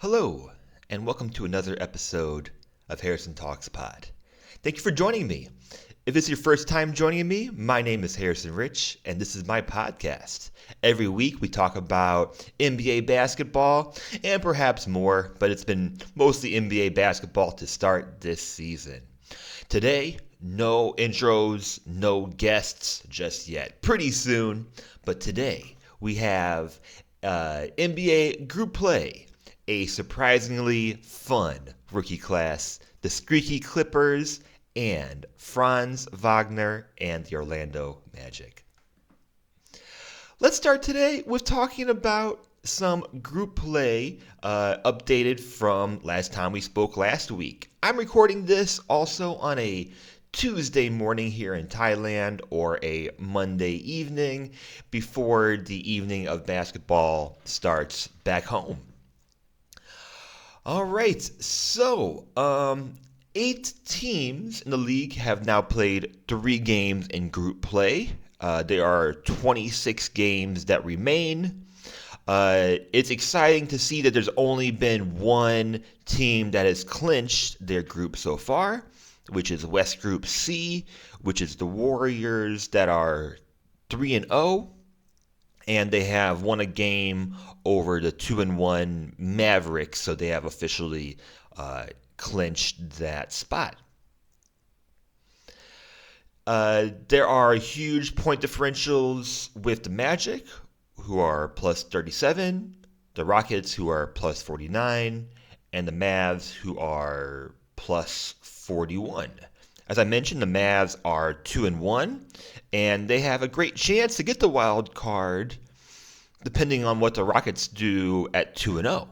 Hello, and welcome to another episode of Harrison Talks Pod. Thank you for joining me. If it's your first time joining me, my name is Harrison Rich, and this is my podcast. Every week we talk about NBA basketball and perhaps more, but it's been mostly NBA basketball to start this season. Today, no intros, no guests just yet. Pretty soon, but today we have NBA group play. A surprisingly fun rookie class, the Streaky Clippers, and Franz Wagner and the Orlando Magic. Let's start today with talking about some group play updated from last time we spoke last week. I'm recording this also on a Tuesday morning here in Thailand or a Monday evening before the evening of basketball starts back home. All right, so 8 teams in the league have now played 3 games in group play. There are 26 games that remain. It's exciting to see that there's only been one team that has clinched their group so far, which is West Group C, which is the Warriors that are 3-0. And they have won a game over the 2-1 Mavericks, so they have officially clinched that spot. There are huge point differentials with the Magic, who are plus 37, the Rockets, who are plus 49, and the Mavs, who are plus 41. As I mentioned, the Mavs are 2-1, and they have a great chance to get the wild card depending on what the Rockets do at 2-0.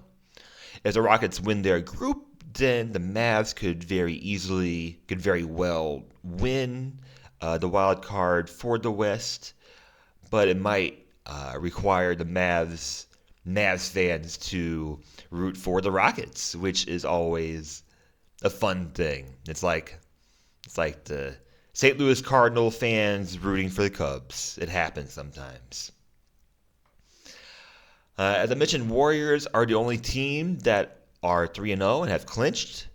If the Rockets win their group, then the Mavs could very well win the wild card for the West, but it might require the Mavs fans to root for the Rockets, which is always a fun thing. It's like the St. Louis Cardinal fans rooting for the Cubs. It happens sometimes. As I mentioned, Warriors are the only team that are 3-0 and have clinched.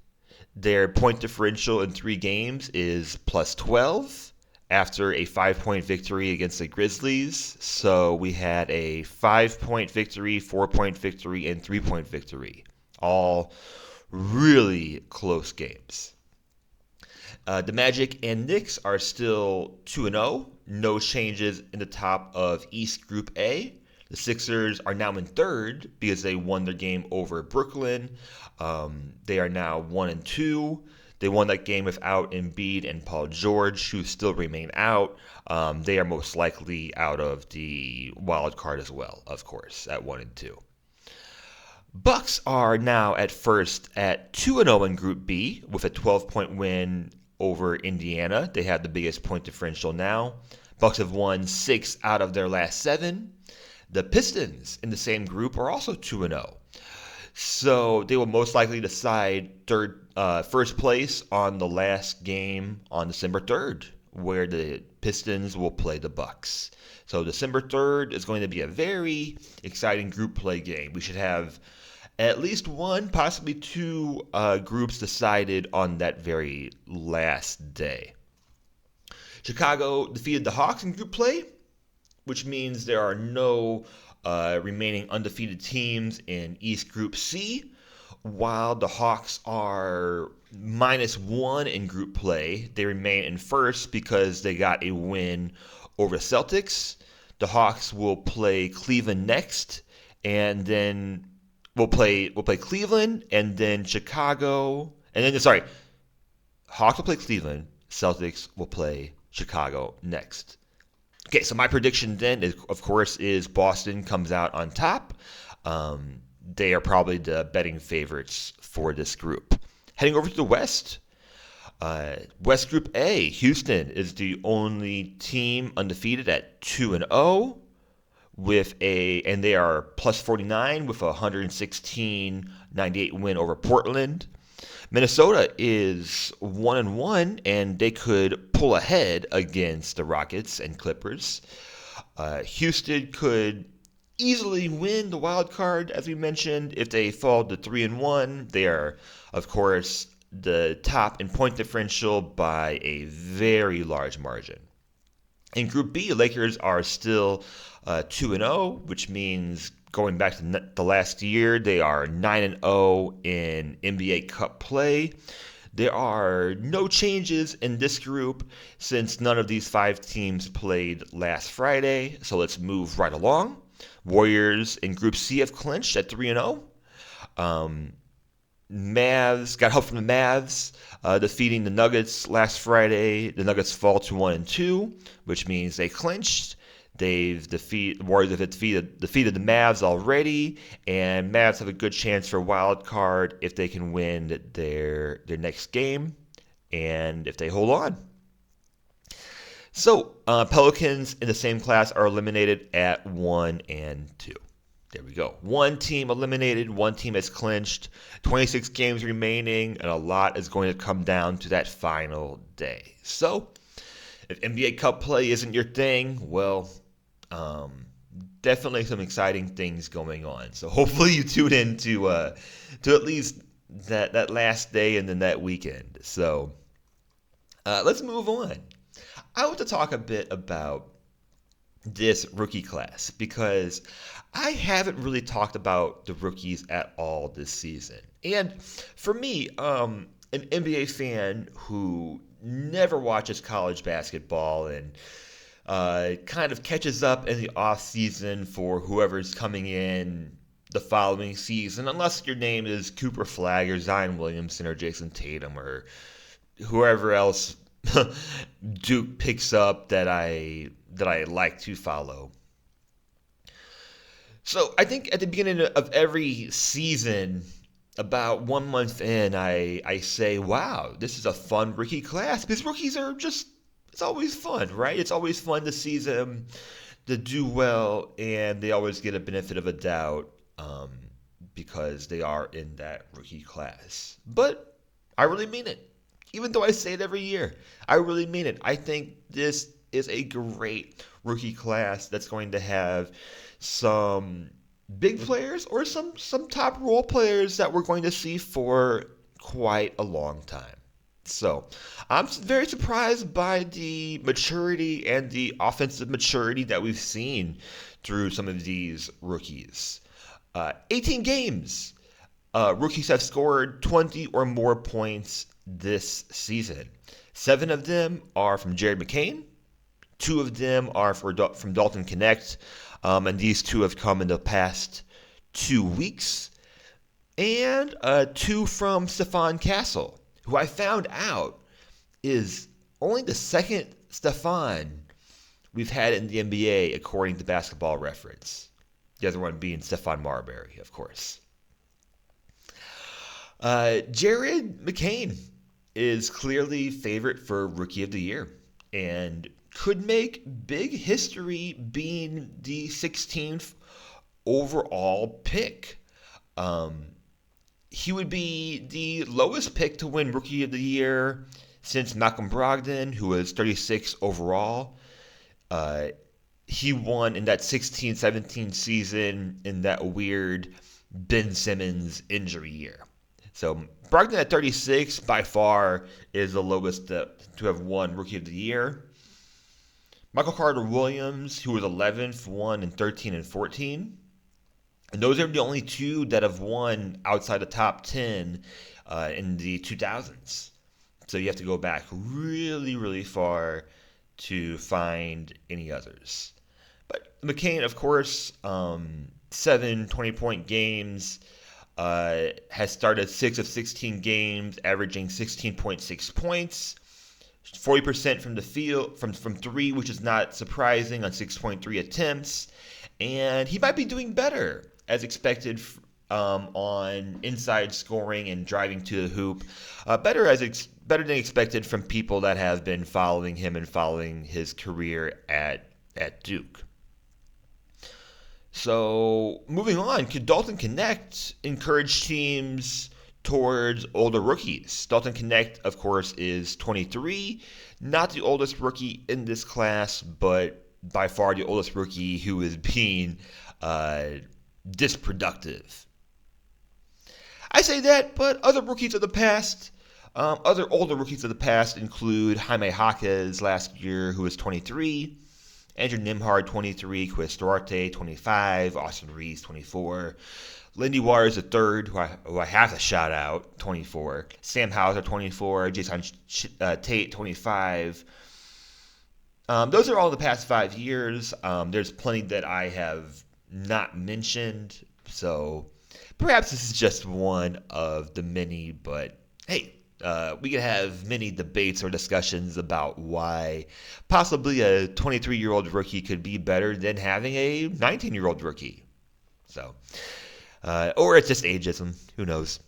Their point differential in 3 games is plus 12 after a 5-point victory against the Grizzlies. So we had a 5-point victory, 4-point victory, and 3-point victory. All really close games. The Magic and Knicks are still 2-0. No changes in the top of East Group A. The Sixers are now in 3rd because they won their game over Brooklyn. They are now 1-2. They won that game without Embiid and Paul George, who still remain out. They are most likely out of the wild card as well, of course, at 1-2. Bucks are now at first at 2-0 in Group B with a 12-point win over Indiana. They have the biggest point differential now. Bucks have won 6 out of their last 7. The Pistons in the same group are also 2-0. So they will most likely decide first place on the last game on December 3rd, where the Pistons will play the Bucks. So December 3rd is going to be a very exciting group play game. We should have at least 1, possibly 2 groups decided on that very last day. Chicago defeated the Hawks in group play, which means there are no remaining undefeated teams in East Group C. While the Hawks are -1 in group play, they remain in first because they got a win over the Celtics. The Hawks will play Cleveland next, and then we'll play Cleveland, and then Chicago, and then Hawks will play Cleveland. Celtics will play Chicago next. Okay, so my prediction then is, of course, Boston comes out on top. They are probably the betting favorites for this group. Heading over to the West, West Group A, Houston is the only team undefeated at 2-0 and they are plus 49 with a 116-98 win over Portland. Minnesota is 1-1, and they could pull ahead against the Rockets and Clippers. Houston could easily win the wild card, as we mentioned. If they fall to 3-1, they are, of course, the top in point differential by a very large margin. In Group B, the Lakers are still 2-0, which means going back to the last year, they are 9-0 in NBA Cup play. There are no changes in this group since none of these 5 teams played last Friday, so let's move right along. Warriors in Group C have clinched at 3-0. Mavs got help from the Mavs defeating the Nuggets last Friday. The Nuggets fall to 1-2, which means they clinched. Warriors have defeated the Mavs already, and Mavs have a good chance for a wild card if they can win their next game and if they hold on. So Pelicans in the same class are eliminated at 1 and 2. There we go. One team eliminated, one team has clinched, 26 games remaining, and a lot is going to come down to that final day. So, if NBA Cup play isn't your thing, well, definitely some exciting things going on. So hopefully you tune in to at least that last day and then that weekend. So, let's move on. I want to talk a bit about this rookie class because I haven't really talked about the rookies at all this season. And for me, an NBA fan who never watches college basketball and kind of catches up in the off season for whoever's coming in the following season, unless your name is Cooper Flagg or Zion Williamson or Jason Tatum or whoever else Duke picks up that I like to follow. So I think at the beginning of every season, about 1 month in, I say, wow, this is a fun rookie class. Because rookies are just, it's always fun, right? It's always fun to see them to do well, and they always get a benefit of a doubt because they are in that rookie class. But I really mean it. Even though I say it every year, I really mean it. I think this is a great rookie class that's going to have some big players or some top role players that we're going to see for quite a long time. So I'm very surprised by the maturity and the offensive maturity that we've seen through some of these rookies. 18 games. Rookies have scored 20 or more points this season. 7 of them are from Jared McCain. 2 of them are from Dalton Connect. And these 2 have come in the past 2 weeks. And 2 from Stephon Castle, who I found out is only the second Stephon we've had in the NBA, according to Basketball Reference. The other one being Stephon Marbury, of course. Jared McCain is clearly favorite for Rookie of the Year and could make big history being the 16th overall pick. He would be the lowest pick to win Rookie of the Year since Malcolm Brogdon, who was 36 overall. He won in that 16-17 season in that weird Ben Simmons injury year. So Brogdon at 36 by far is the lowest to have won Rookie of the Year. Michael Carter-Williams, who was 11th, won in 13 and 14. And those are the only 2 that have won outside the top 10 in the 2000s. So you have to go back really, really far to find any others. But McCain, of course, 7 20-point games, has started 6 of 16 games, averaging 16.6 points. 40% from the field, from 3, which is not surprising, on 6.3 attempts. And he might be doing better, as expected, on inside scoring and driving to the hoop. Better than expected from people that have been following him and following his career at Duke. So, moving on, could Dalton Connect encourage teams towards older rookies? Dalton Connect, of course, is 23, not the oldest rookie in this class, but by far the oldest rookie who is being disproductive. I say that, but other rookies of the past, other older rookies of the past include Jaime Jaquez last year, who was 23, Andrew Nimhard, 23, Chris Duarte, 25, Austin Reeves, 24, Lindy Waters III, who I have to shout out, 24, Sam Hauser, 24, Jason Tate, 25. Those are all the past 5 years. There's plenty that I have not mentioned, so perhaps this is just one of the many, but hey, we could have many debates or discussions about why possibly a 23-year-old rookie could be better than having a 19-year-old rookie. So, or it's just ageism. Who knows?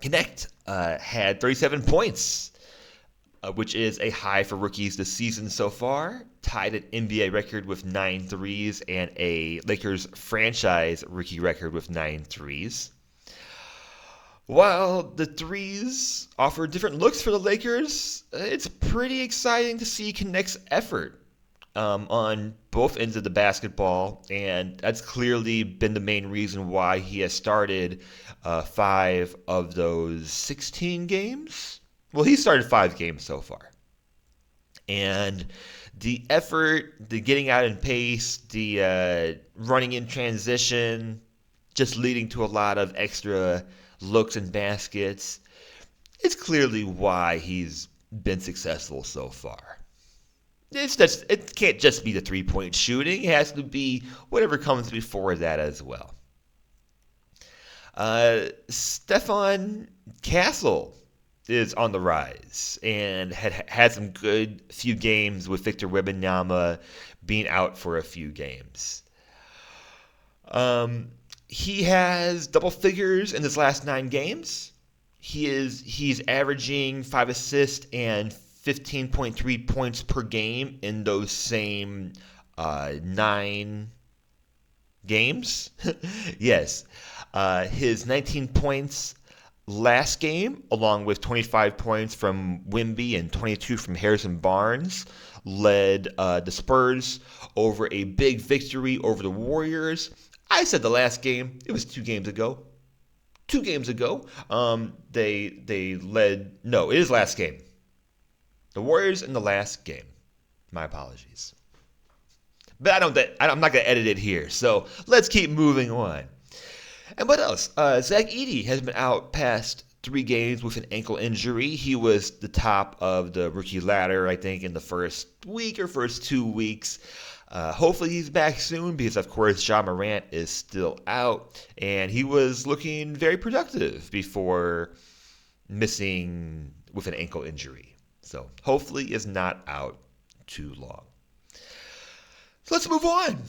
Connect had 37 points, which is a high for rookies this season so far, tied an NBA record with 9 threes and a Lakers franchise rookie record with 9 threes. While the threes offer different looks for the Lakers, it's pretty exciting to see Connect's effort on both ends of the basketball, and that's clearly been the main reason why he has started 5 of those 16 games. Well, he started 5 games so far. And the effort, the getting out in pace, the running in transition, just leading to a lot of extra looks and baskets, it's clearly why he's been successful so far. It can't just be the three-point shooting. It has to be whatever comes before that as well. Stefan Castle is on the rise and had some good few games with Victor Wembanyama being out for a few games. He has double figures in his last 9 games. He's averaging 5 assists and 15.3 points per game in those same 9 games. Yes. His 19 points last game, along with 25 points from Wemby and 22 from Harrison Barnes, led the Spurs over a big victory over the Warriors. I said the last game. It was 2 games ago. 2 games ago. They led. No, it is last game. The Warriors in the last game. My apologies. But I'm not going to edit it here. So let's keep moving on. And what else? Zach Edey has been out past 3 games with an ankle injury. He was the top of the rookie ladder, I think, in the first week or first 2 weeks. Hopefully he's back soon because, of course, Ja Morant is still out. And he was looking very productive before missing with an ankle injury. So hopefully is not out too long. So let's move on.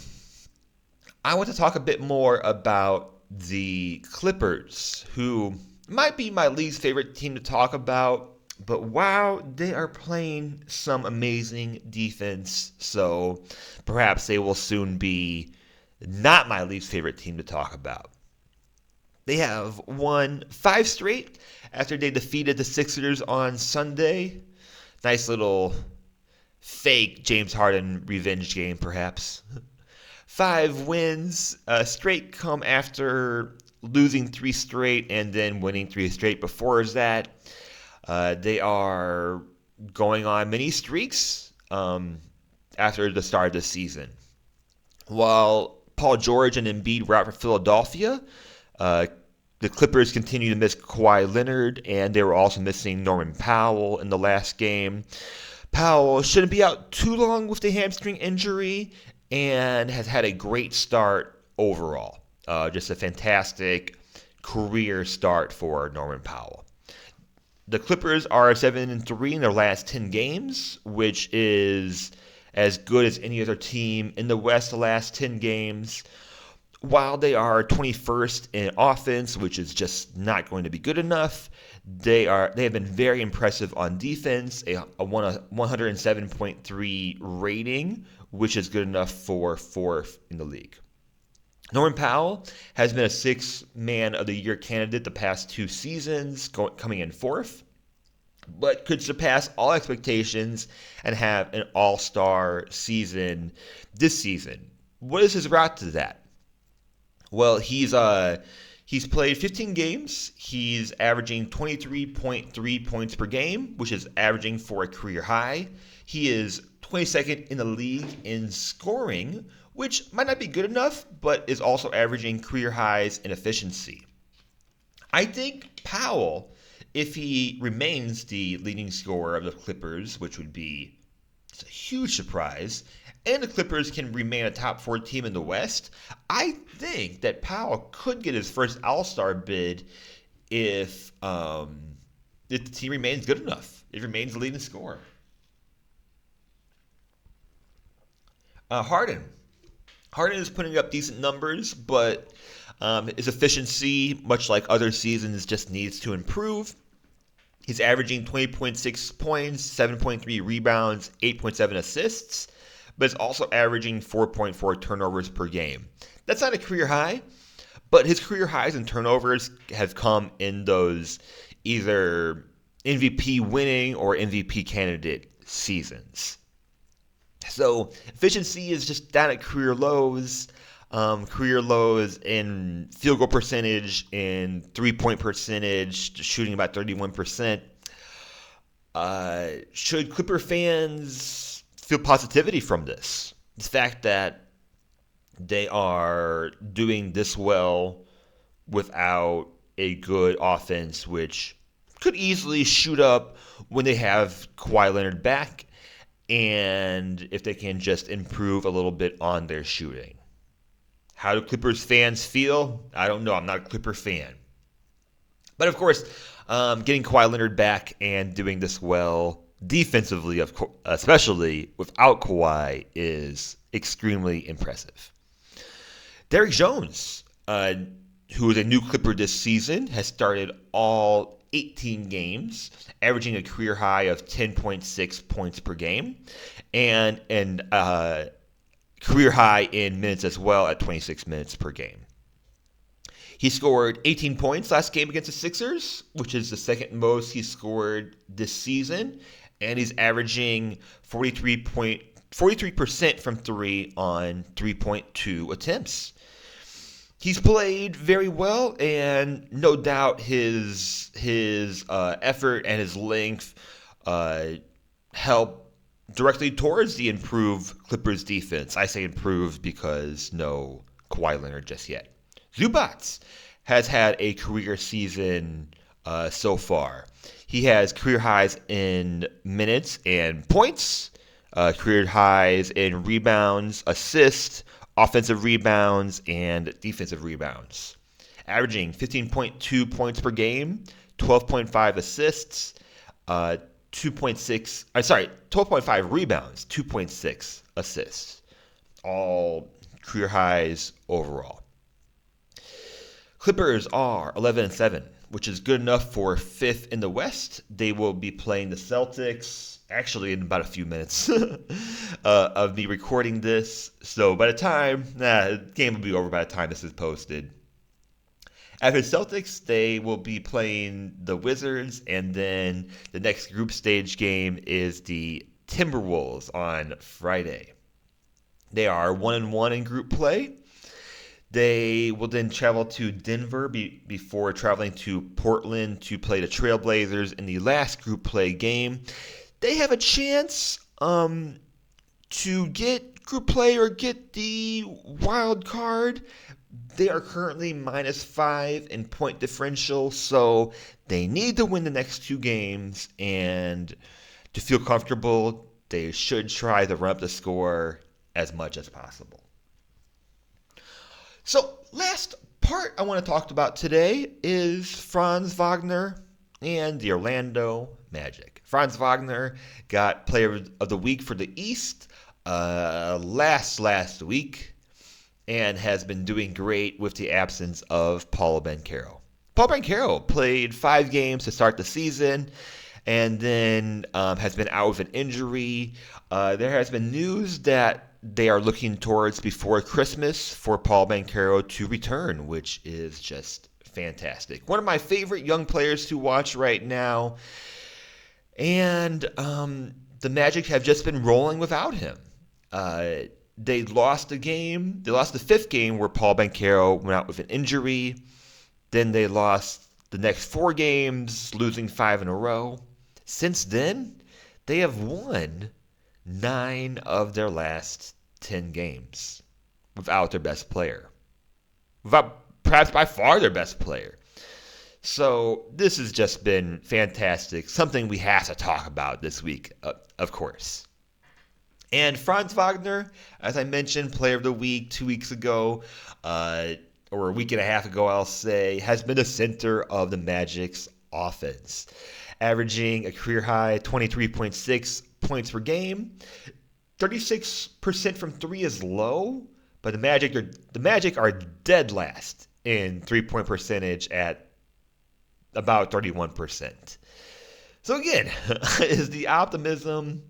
I want to talk a bit more about the Clippers, who might be my least favorite team to talk about, but wow, they are playing some amazing defense, so perhaps they will soon be not my least favorite team to talk about. They have won 5 straight after they defeated the Sixers on Sunday. Nice little fake James Harden revenge game, perhaps. 5 wins straight come after losing 3 straight and then winning 3 straight before that. They are going on many streaks after the start of the season. While Paul George and Embiid were out for Philadelphia, the Clippers continue to miss Kawhi Leonard, and they were also missing Norman Powell in the last game. Powell shouldn't be out too long with the hamstring injury and has had a great start overall. Just a fantastic career start for Norman Powell. The Clippers are 7-3 in their last 10 games, which is as good as any other team in the West the last 10 games. While they are 21st in offense, which is just not going to be good enough, they have been very impressive on defense, a 107.3 rating, which is good enough for 4th in the league. Norman Powell has been a 6th Man of the Year candidate the past 2 seasons, coming in 4th, but could surpass all expectations and have an all-star season this season. What is his route to that? Well, he's played 15 games. He's averaging 23.3 points per game, which is averaging for a career high. He is 22nd in the league in scoring, which might not be good enough, but is also averaging career highs in efficiency. I think Powell, if he remains the leading scorer of the Clippers, which would be a huge surprise, and the Clippers can remain a top 4 team in the West, I think that Powell could get his first All-Star bid if the team remains good enough. It remains the leading scorer. Harden is putting up decent numbers, but his efficiency, much like other seasons, just needs to improve. He's averaging 20.6 points, 7.3 rebounds, 8.7 assists, but is also averaging 4.4 turnovers per game. That's not a career high, but his career highs in turnovers have come in those either MVP winning or MVP candidate seasons. So efficiency is just down at career lows. Career lows in field goal percentage, in three-point percentage, shooting about 31%. Should Clipper fans feel positivity from this? The fact that they are doing this well without a good offense, which could easily shoot up when they have Kawhi Leonard back, and if they can just improve a little bit on their shooting. How do Clippers fans feel? I don't know. I'm not a Clipper fan. But of course, getting Kawhi Leonard back and doing this well defensively, especially without Kawhi, is extremely impressive. Derrick Jones, who is a new Clipper this season, has started all 18 games, averaging a career high of 10.6 points per game, and career high in minutes as well at 26 minutes per game. He scored 18 points last game against the Sixers, which is the second most he scored this season, and he's averaging 43% from 3 on 3.2 attempts. He's played very well, and no doubt his effort and his length help directly towards the improved Clippers defense. I say improved because no Kawhi Leonard just yet. Zubats has had a career season so far. He has career highs in minutes and points, career highs in rebounds, assists, offensive rebounds, and defensive rebounds. Averaging 15.2 points per game, 12.5 assists, 12.5 rebounds, 2.6 assists. All career highs overall. Clippers are 11-7, which is good enough for 5th in the West. They will be playing the Celtics, actually in about a few minutes of me recording this. So by the time, the game will be over by the time this is posted. After the Celtics, they will be playing the Wizards, and then the next group stage game is the Timberwolves on Friday. They are 1-1 in group play. They will then travel to Denver before traveling to Portland to play the Trailblazers in the last group play game. They have a chance to get group play or get the wild card. They are currently -5 in point differential, so they need to win the next 2 games, and to feel comfortable, they should try to run up the score as much as possible. So, last part I want to talk about today is Franz Wagner and the Orlando Magic. Franz Wagner got Player of the Week for the East last week, and has been doing great with the absence of Paolo Banchero. Paolo Banchero played 5 games to start the season, and then has been out with an injury. There has been news that they are looking towards before Christmas for Paolo Banchero to return, which is just fantastic. One of my favorite young players to watch right now, and the Magic have just been rolling without him. They lost the game. They lost the fifth game where Paolo Banchero went out with an injury. Then they lost the next 4 games, losing 5 in a row. Since then, they have won 9 of their last 10 games without their best player. Without perhaps by far their best player. So this has just been fantastic. Something we have to talk about this week, of course. And Franz Wagner, as I mentioned, player of the week 2 weeks ago, or a week and a half ago, I'll say, has been the center of the Magic's offense, averaging a career high 23.6 points per game. 36% from 3 is low, but the Magic are dead last in 3-point percentage at about 31%. So again, is the optimism...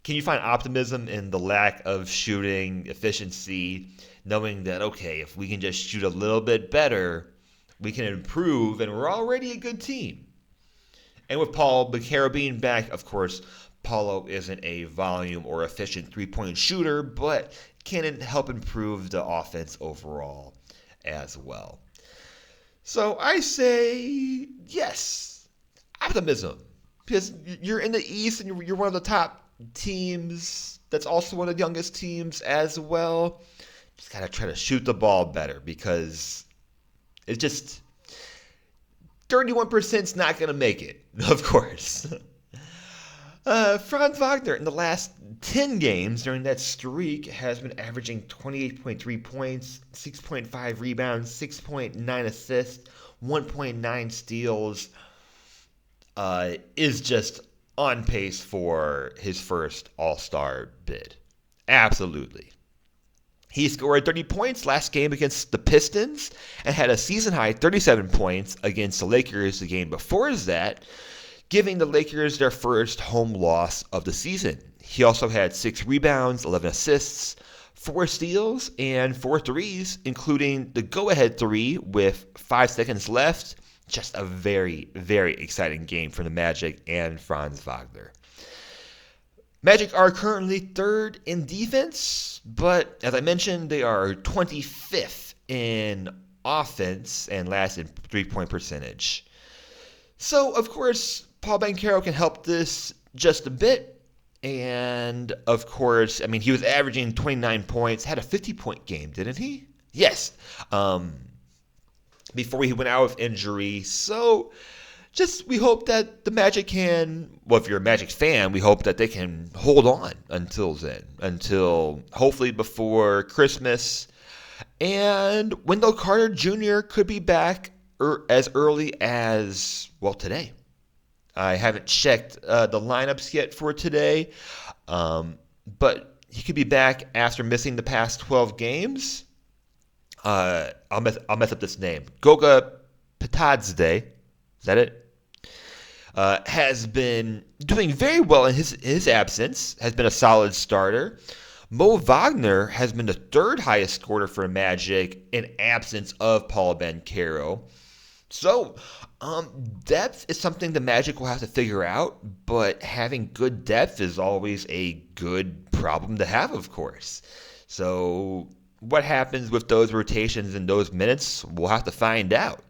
Can you find optimism in the lack of shooting efficiency, knowing that, okay, if we can just shoot a little bit better, we can improve, and we're already a good team? And with Paolo Banchero being back, of course, Paolo isn't a volume or efficient three-point shooter, but can help improve the offense overall as well. So I say yes, optimism, because you're in the East and you're one of the top teams. That's also one of the youngest teams as well. Just gotta try to shoot the ball better, because it's just 31% is not gonna make it, of course. Franz Wagner in the last 10 games during that streak has been averaging 28.3 points, 6.5 rebounds, 6.9 assists, 1.9 steals. Is just on pace for his first All-Star bid. Absolutely. He scored 30 points last game against the Pistons and had a season-high 37 points against the Lakers the game before that, giving the Lakers their first home loss of the season. He also had 6 rebounds, 11 assists, 4 steals, and 4 threes, including the go-ahead 3 with 5 seconds left. Just a very, very exciting game for the Magic and Franz Wagner. Magic are currently 3rd in defense, but as I mentioned, they are 25th in offense and last in 3-point percentage. So, of course, Paolo Banchero can help this just a bit. And, of course, I mean, he was averaging 29 points, had a 50-point game, didn't he? Yes. Before he went out with injury. So, we hope that the Magic can, well, if you're a Magic fan, we hope that they can hold on until then. Until, hopefully, before Christmas. And Wendell Carter Jr. could be back as early as, well, today. I haven't checked the lineups yet for today, but he could be back after missing the past 12 games. I'll mess up this name. Goga Pitadzde, is that it? Has been doing very well in his absence, has been a solid starter. Mo Wagner has been the 3rd highest scorer for Magic in absence of Paolo Banchero. So, depth is something the Magic will have to figure out, but having good depth is always a good problem to have, of course. So, what happens with those rotations and those minutes, we'll have to find out.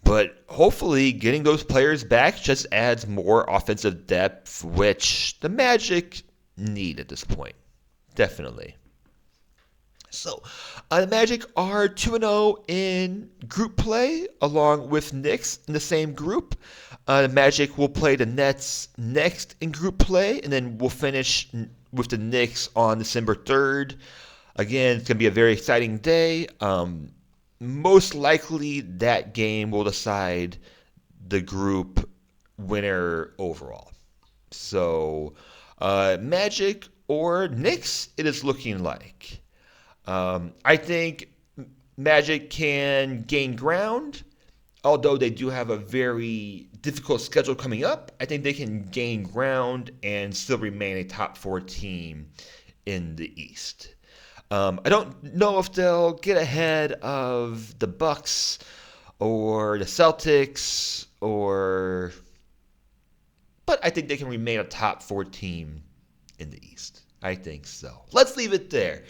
But hopefully getting those players back just adds more offensive depth, which the Magic need at this point. Definitely. So, the Magic are 2-0 in group play, along with Knicks in the same group. The Magic will play the Nets next in group play, and then we'll finish with the Knicks on December 3rd. Again, it's going to be a very exciting day. Most likely that game will decide the group winner overall. So, Magic or Knicks, it is looking like. I think Magic can gain ground, although they do have a very difficult schedule coming up. I think they can gain ground and still remain a top 4 team in the East. I don't know if they'll get ahead of the Bucks or the Celtics, but I think they can remain a top 4 team in the East. I think so. Let's leave it there.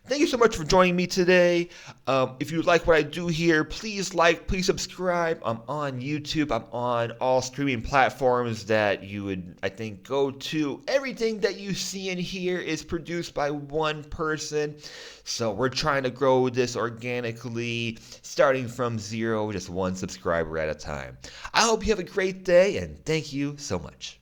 Thank you so much for joining me today. If you like what I do here, please please subscribe. I'm on YouTube. I'm on all streaming platforms that you would, I think, go to. Everything that you see in here is produced by one person. So we're trying to grow this organically, starting from zero, just one subscriber at a time. I hope you have a great day, and thank you so much.